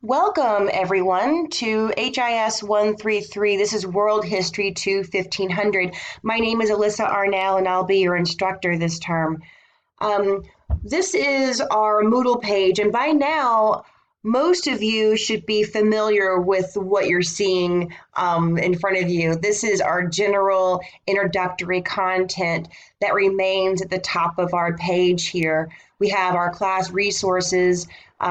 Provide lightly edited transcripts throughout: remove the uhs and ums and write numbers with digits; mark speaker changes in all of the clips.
Speaker 1: Welcome, everyone, to HIS 133. This is World History to 1500. My name is Alyssa Arnell, and I'll be your instructor this term. Um, this is our Moodle page, and by now, most of you should be familiar with what you're seeing in front of you. This is our general introductory content that remains at the top of our page here. We have our class resources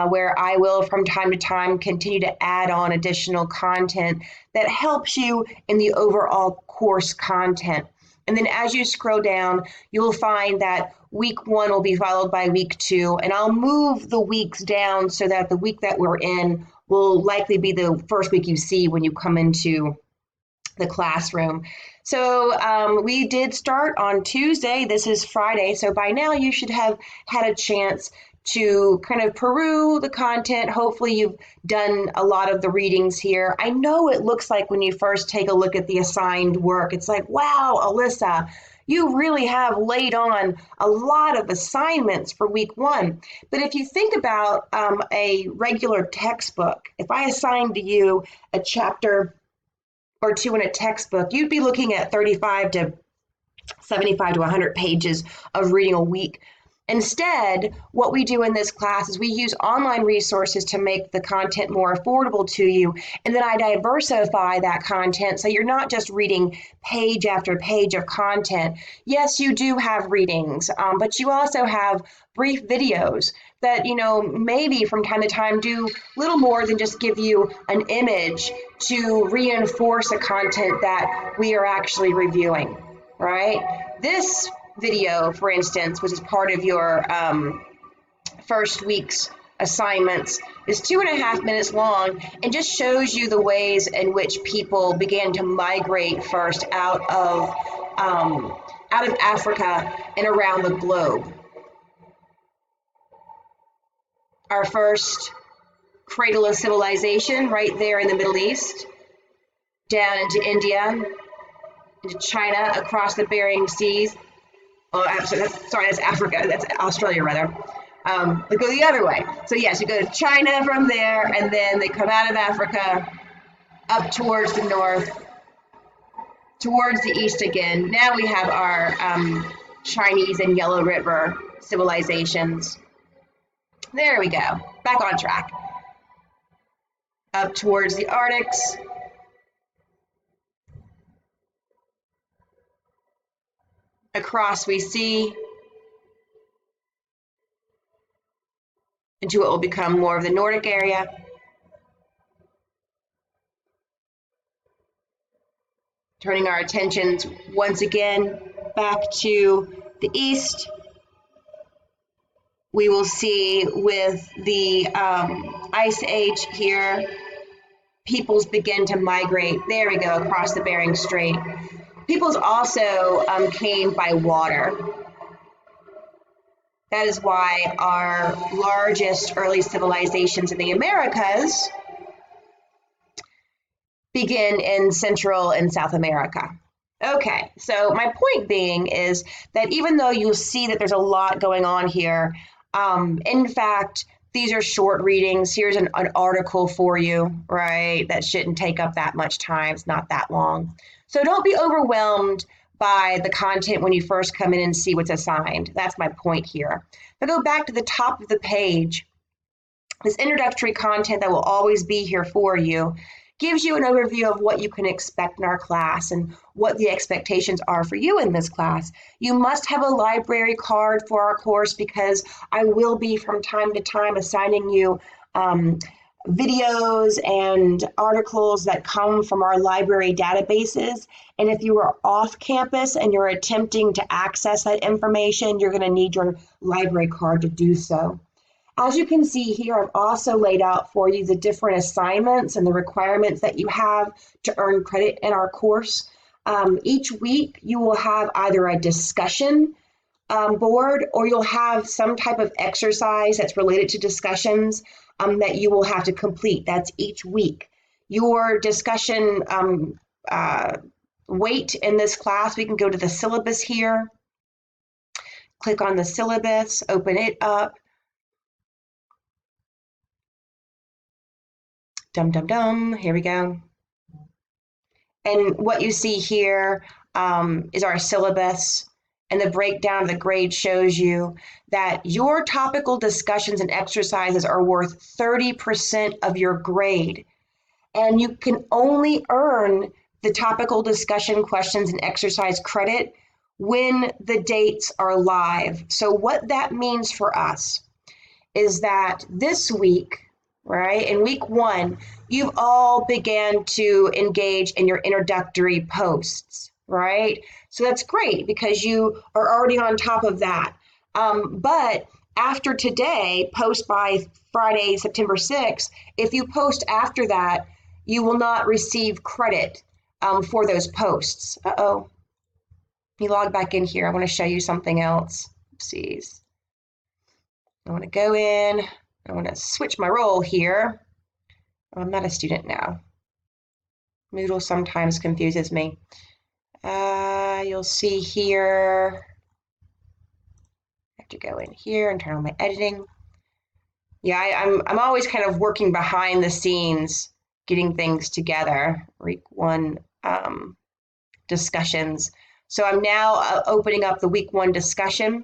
Speaker 1: where I will, from time to time, continue to add on additional content that helps you in the overall course content. And then as you scroll down, you'll find that week one will be followed by week two. And I'll move the weeks down so that the week that we're in will likely be the first week you see when you come into the classroom. So we did start on Tuesday. This is Friday. So by now you should have had a chance to kind of peruse the content. Hopefully you've done a lot of the readings here. I know it looks like when you first take a look at the assigned work, it's like, wow, Alyssa, you really have laid on a lot of assignments for week one. But if you think about a regular textbook, if I assigned to you a chapter or two in a textbook, you'd be looking at 35 to 75 to 100 pages of reading a week. Instead, what we do in this class is we use online resources to make the content more affordable to you, and then I diversify that content so you're not just reading page after page of content. Yes, you do have readings, but you also have brief videos that, maybe from time to time do little more than just give you an image to reinforce a content that we are actually reviewing, right? This video, for instance, which is part of your first week's assignments, is 2.5 minutes long and just shows you the ways in which people began to migrate first out of Africa and around the globe. Our first cradle of civilization right there in the Middle East, down into India, into China, across the Bering Seas. Oh, that's Africa. That's Australia, rather. They go the other way. So yes, you go to China from there, and then they come out of Africa up towards the north, towards the east again. Now we have our Chinese and Yellow River civilizations. There we go. Back on track. Up towards the Arctics. Across we see into what will become more of the Nordic area. Turning our attentions once again back to the east, we will see with the Ice Age here, peoples begin to migrate. There we go, across the Bering Strait. Peoples also came by water. That is why our largest early civilizations in the Americas begin in Central and South America. Okay, so my point being is that even though you'll see that there's a lot going on here, in fact, these are short readings. Here's an article for you, right? That shouldn't take up that much time. It's not that long. So don't be overwhelmed by the content when you first come in and see what's assigned. That's my point here. If I go back to the top of the page, this introductory content that will always be here for you gives you an overview of what you can expect in our class and what the expectations are for you in this class. You must have a library card for our course because I will be from time to time assigning you videos and articles that come from our library databases. And if you are off campus and you're attempting to access that information, you're going to need your library card to do so. As you can see here, I've also laid out for you the different assignments and the requirements that you have to earn credit in our course. Each week, you will have either a discussion board or you'll have some type of exercise that's related to discussions that you will have to complete. That's each week. Your discussion weight in this class, we can go to the syllabus here, click on the syllabus, open it up. Dum, dum, dum. Here we go. And what you see here is our syllabus, and the breakdown of the grade shows you that your topical discussions and exercises are worth 30% of your grade. And you can only earn the topical discussion questions and exercise credit when the dates are live. So what that means for us is that this week, right, in week 1, you've all began to engage in your introductory posts, right? So that's great because you are already on top of that. But after today, post by Friday, September 6th, if you post after that, you will not receive credit for those posts. Uh-oh. Let me log back in here. I want to show you something else. Oopsies. I want to go in. I want to switch my role here. Oh, I'm not a student now. Moodle sometimes confuses me. You'll see here. I have to go in here and turn on my editing. Yeah, I'm always kind of working behind the scenes, getting things together. Week 1 discussions. So I'm now opening up the week 1 discussion,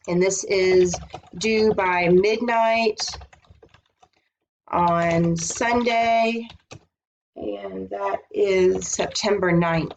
Speaker 1: and this is due by midnight on Sunday, and that is September 9th.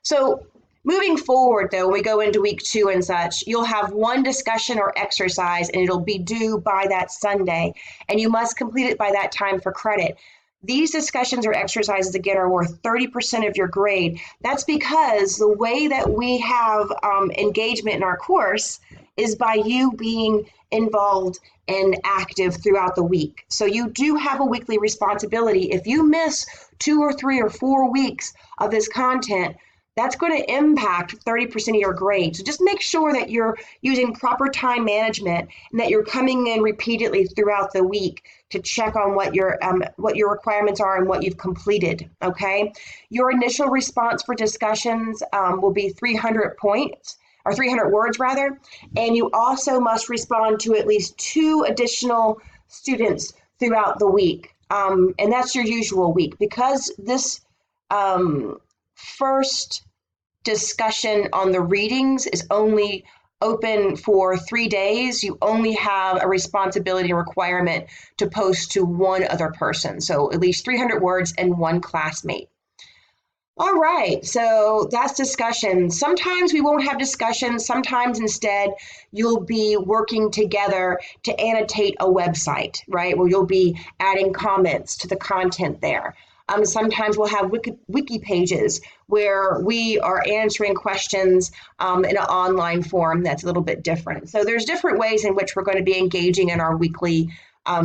Speaker 1: So moving forward, though, when we go into week 2 and such, you'll have 1 discussion or exercise, and it'll be due by that Sunday, and you must complete it by that time for credit. These discussions or exercises, again, are worth 30% of your grade. That's because the way that we have engagement in our course is by you being involved and active throughout the week. So you do have a weekly responsibility. If you miss 2 or 3 or 4 weeks of this content, that's going to impact 30% of your grade. So just make sure that you're using proper time management and that you're coming in repeatedly throughout the week to check on what your requirements are and what you've completed, okay? Your initial response for discussions will be 300 points, or 300 words rather, and you also must respond to at least 2 additional students throughout the week, and that's your usual week. Because this first discussion on the readings is only open for 3 days, you only have a responsibility and requirement to post to 1 other person. So at least 300 words and 1 classmate. All right, so that's discussion. Sometimes we won't have discussions. Sometimes instead you'll be working together to annotate a website, right? Where you'll be adding comments to the content there. Sometimes we'll have wiki pages where we are answering questions in an online form that's a little bit different. So there's different ways in which we're going to be engaging in our weekly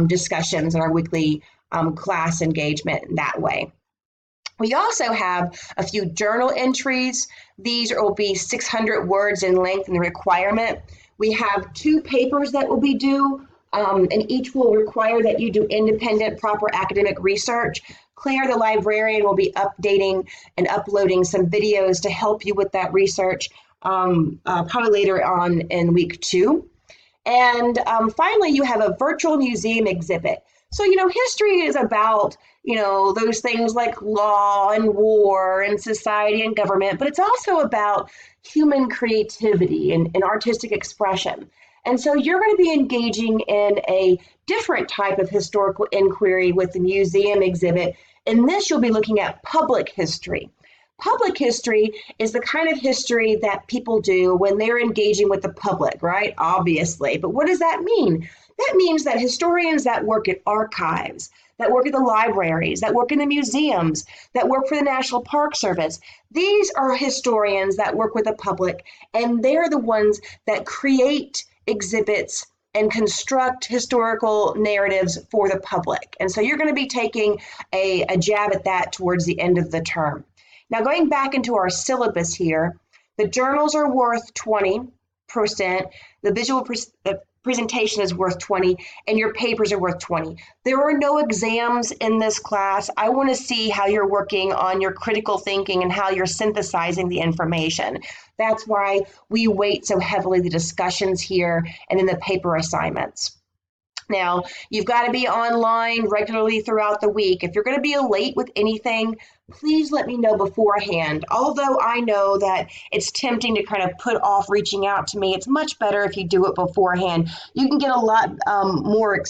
Speaker 1: discussions and our weekly class engagement in that way. We also have a few journal entries. These will be 600 words in length in the requirement. We have 2 papers that will be due, and each will require that you do independent, proper academic research. Claire, the librarian, will be updating and uploading some videos to help you with that research probably later on in week 2. And finally, you have a virtual museum exhibit. So, history is about, those things like law and war and society and government, but it's also about human creativity and artistic expression. And so you're going to be engaging in a different type of historical inquiry with the museum exhibit. In this, you'll be looking at public history. Public history is the kind of history that people do when they're engaging with the public, right? Obviously. But what does that mean? That means that historians that work at archives, that work at the libraries, that work in the museums, that work for the National Park Service, these are historians that work with the public, and they're the ones that create exhibits and construct historical narratives for the public. And so you're going to be taking a jab at that towards the end of the term. Now, going back into our syllabus here, the journals are worth 20%, the visual presentation is worth 20, and your papers are worth 20. There are no exams in this class. I want to see how you're working on your critical thinking and how you're synthesizing the information. That's why we weight so heavily the discussions here and then the paper assignments. Now, you've got to be online regularly throughout the week. If you're going to be late with anything, please let me know beforehand. Although I know that it's tempting to kind of put off reaching out to me, it's much better if you do it beforehand. You can get a lot more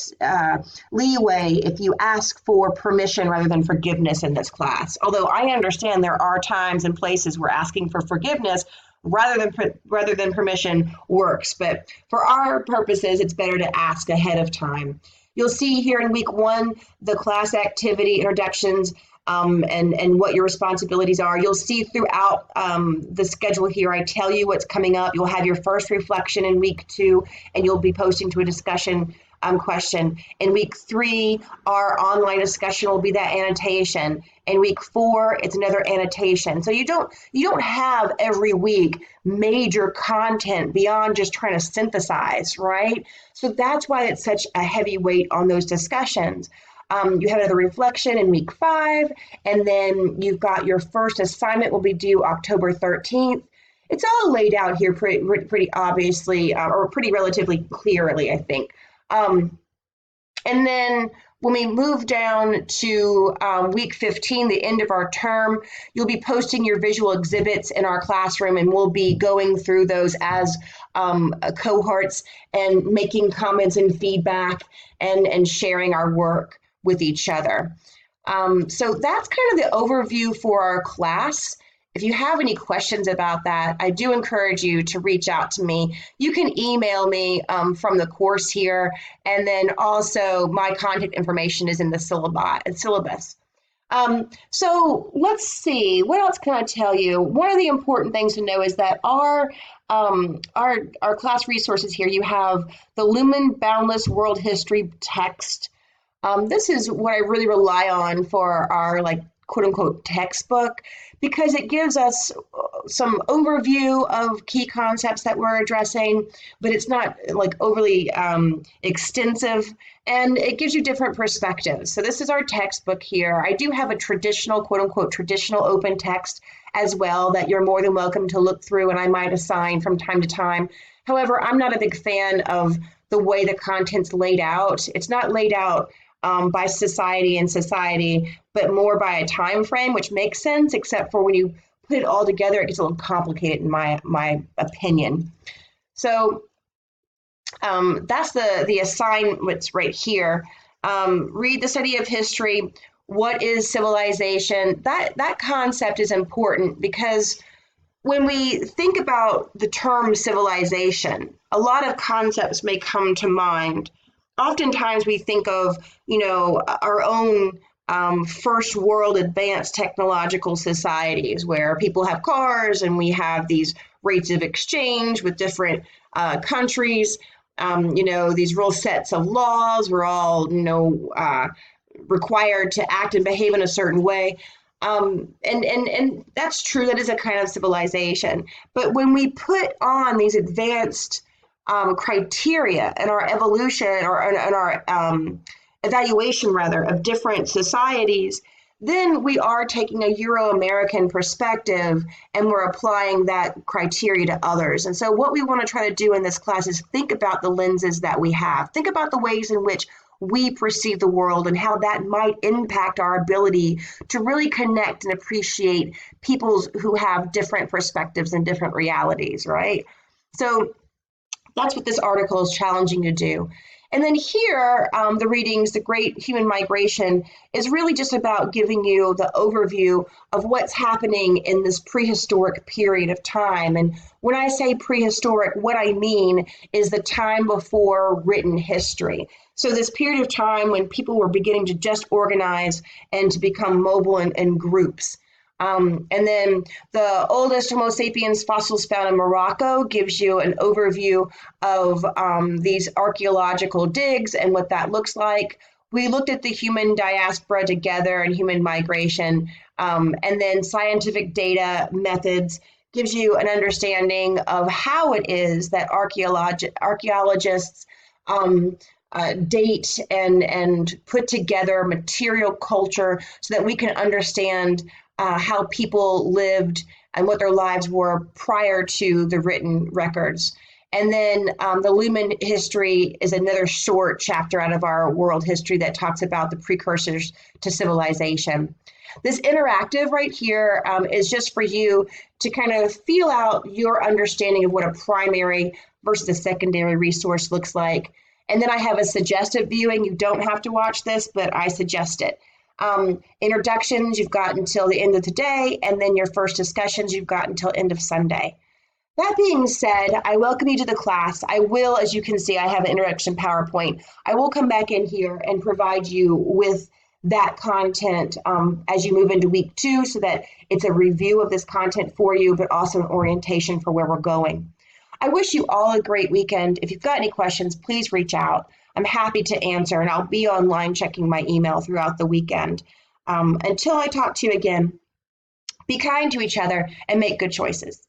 Speaker 1: leeway if you ask for permission rather than forgiveness in this class. Although I understand there are times and places where asking for forgiveness rather than permission works. But for our purposes, it's better to ask ahead of time. You'll see here in week 1 the class activity introductions, and what your responsibilities are. You'll see throughout the schedule here, I tell you what's coming up. You'll have your first reflection in week 2, and you'll be posting to a discussion question. In week 3, our online discussion will be that annotation. In week 4, it's another annotation. So you don't have every week major content beyond just trying to synthesize, right? So that's why it's such a heavy weight on those discussions. You have another reflection in week 5, and then you've got your first assignment will be due October 13th. It's all laid out here pretty obviously, or pretty relatively clearly, I think. And then when we move down to week 15, the end of our term, you'll be posting your visual exhibits in our classroom, and we'll be going through those as cohorts and making comments and feedback and sharing our work with each other. So that's kind of the overview for our class. If you have any questions about that, I do encourage you to reach out to me. You can email me from the course here, and then also my contact information is in the syllabus. So let's see, what else can I tell you? One of the important things to know is that our class resources here, you have the Lumen Boundless World History text. This is what I really rely on for our quote unquote textbook, because it gives us some overview of key concepts that we're addressing, but it's not overly extensive, and it gives you different perspectives. So this is our textbook here. I do have a traditional, quote unquote, traditional open text as well that you're more than welcome to look through, and I might assign from time to time. However, I'm not a big fan of the way the content's laid out. It's not laid out by society, but more by a time frame, which makes sense, except for when you put it all together, it gets a little complicated in my opinion. So that's the assignments right here. Read the study of history. What is civilization? That concept is important because when we think about the term civilization, a lot of concepts may come to mind. Oftentimes we think of, our own first world advanced technological societies where people have cars and we have these rates of exchange with different countries, these real sets of laws. We're all, required to act and behave in a certain way. And that's true. That is a kind of civilization. But when we put on these advanced criteria in our evolution or in our evaluation rather of different societies, then we are taking a Euro-American perspective and we're applying that criteria to others. And so what we want to try to do in this class is think about the lenses that we have. Think about the ways in which we perceive the world and how that might impact our ability to really connect and appreciate people who have different perspectives and different realities, right? So that's what this article is challenging to do. And then here, the readings, The Great Human Migration, is really just about giving you the overview of what's happening in this prehistoric period of time. And when I say prehistoric, what I mean is the time before written history. So this period of time when people were beginning to just organize and to become mobile in groups. And then the oldest Homo sapiens fossils found in Morocco gives you an overview of these archaeological digs and what that looks like. We looked at the human diaspora together and human migration, and then scientific data methods gives you an understanding of how it is that archaeologists date and put together material culture so that we can understand how people lived and what their lives were prior to the written records. And then the Lumen history is another short chapter out of our world history that talks about the precursors to civilization. This interactive right here is just for you to kind of feel out your understanding of what a primary versus a secondary resource looks like. And then I have a suggested viewing. You don't have to watch this, but I suggest it. Introductions, you've got until the end of the day, and then your first discussions, you've got until end of Sunday. That being said, I welcome you to the class. I will, as you can see, I have an introduction PowerPoint. I will come back in here and provide you with that content as you move into week 2 so that it's a review of this content for you, but also an orientation for where we're going. I wish you all a great weekend. If you've got any questions, please reach out. I'm happy to answer, and I'll be online checking my email throughout the weekend. Until I talk to you again, be kind to each other and make good choices.